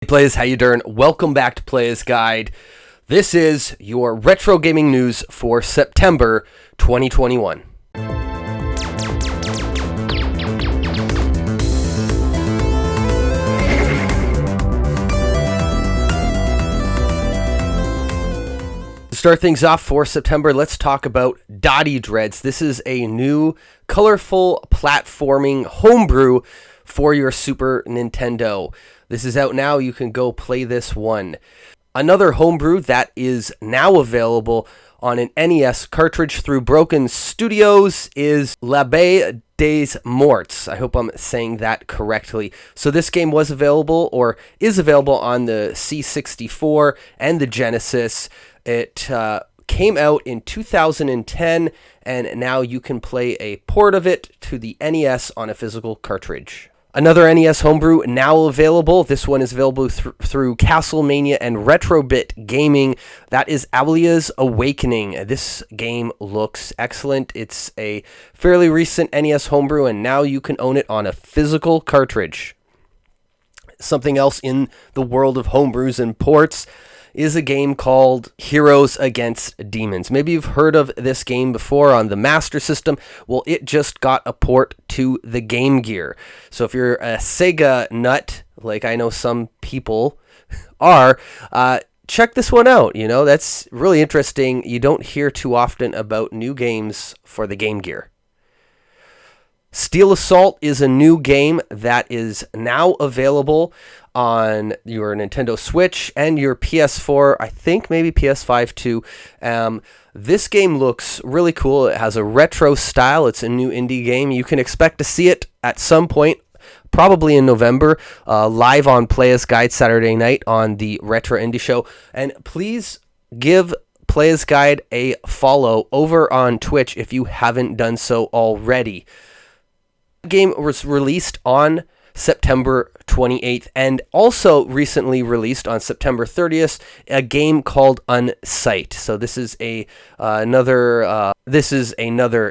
Hey Playas, how you doing? Welcome back to Playas Guide. This is your retro gaming news for September 2021. To start things off for September, let's talk about Doughty Dreads. This is a new, colorful platforming homebrew for your Super Nintendo. This is out now. You can go play this one. Another homebrew that is now available on an NES cartridge through Broken Studios is L'Abbé des Morts. I hope I'm saying that correctly. So this game was available, or is available, on the C64 and the Genesis. It came out in 2010, and now you can play a port of it to the NES on a physical cartridge. Another NES homebrew now available. This one is available through Castlevania and Retrobit Gaming. That is Avalia's Awakening. This game looks excellent. It's a fairly recent NES homebrew, and now you can own it on a physical cartridge. Something else in the world of homebrews and ports is a game called Heroes Against Demons. Maybe you've heard of this game before on the Master System. Well, it just got a port to the Game Gear. So if you're a Sega nut, like I know some people are, check this one out. You know, that's really interesting. You don't hear too often about new games for the Game Gear. Steel Assault is a new game that is now available on your Nintendo Switch and your PS4, I think maybe PS5 too. This game looks really cool. It has a retro style. It's a new indie game. You can expect to see it at some point, probably in November, live on Playas Guide Saturday night on the Retro Indie Show. And please give Playas Guide a follow over on Twitch if you haven't done so already. The game was released on September 28th, and also recently released on September 30th, a game called Untitled. So this is another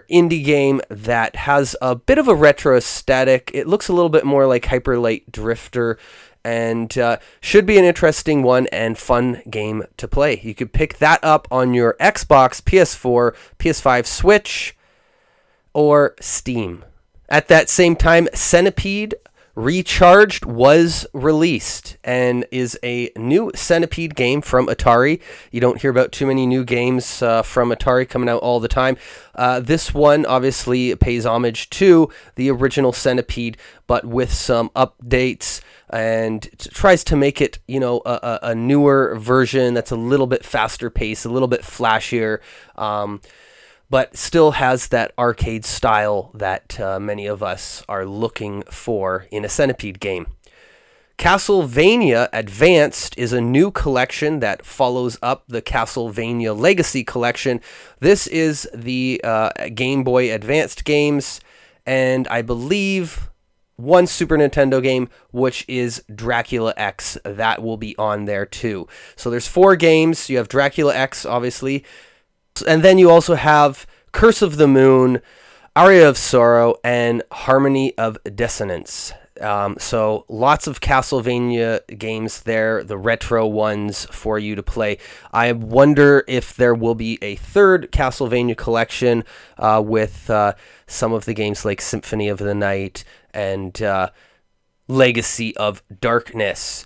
indie game that has a bit of a retro aesthetic. It looks a little bit more like Hyper Light Drifter, and should be an interesting one and fun game to play. You could pick that up on your Xbox, PS4, PS5, Switch, or Steam. At that same time, Centipede Recharged was released and is a new Centipede game from Atari. You don't hear about too many new games from Atari coming out all the time. This one obviously pays homage to the original Centipede, but with some updates, and tries to make it, you know, a newer version that's a little bit faster paced, a little bit flashier, but still has that arcade style that many of us are looking for in a Centipede game. Castlevania Advanced is a new collection that follows up the Castlevania Legacy collection. This is the Game Boy Advanced games, and I believe one Super Nintendo game, which is Dracula X. That will be on there too. So there's 4 games. You have Dracula X, obviously, and then you also have Curse of the Moon, Aria of Sorrow, and Harmony of Dissonance. So lots of Castlevania games there, the retro ones for you to play. I wonder if there will be a third Castlevania collection with some of the games like Symphony of the Night and Legacy of Darkness.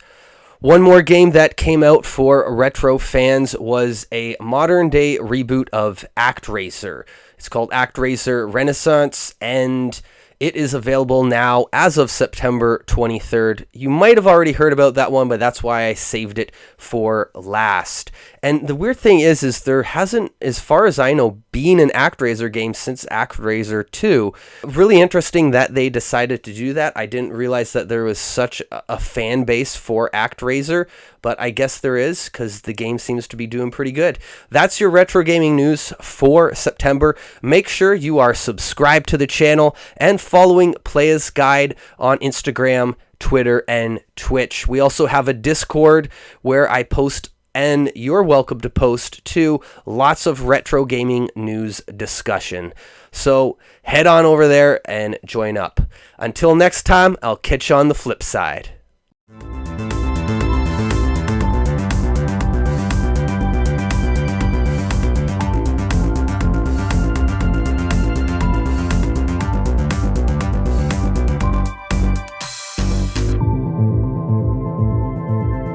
One more game that came out for retro fans was a modern-day reboot of Actraiser. It's called Actraiser Renaissance, and it is available now as of September 23rd. You might have already heard about that one, but that's why I saved it for last. And the weird thing is there hasn't, as far as I know, been an Actraiser game since Actraiser 2. Really interesting that they decided to do that. I didn't realize that there was such a fan base for Actraiser, but I guess there is, because the game seems to be doing pretty good. That's your retro gaming news for September. Make sure you are subscribed to the channel and following Playas Guide on Instagram, Twitter, and Twitch. We also have a Discord where I post, and you're welcome to post too, lots of retro gaming news discussion. So head on over there and join up. Until next time, I'll catch you on the flip side.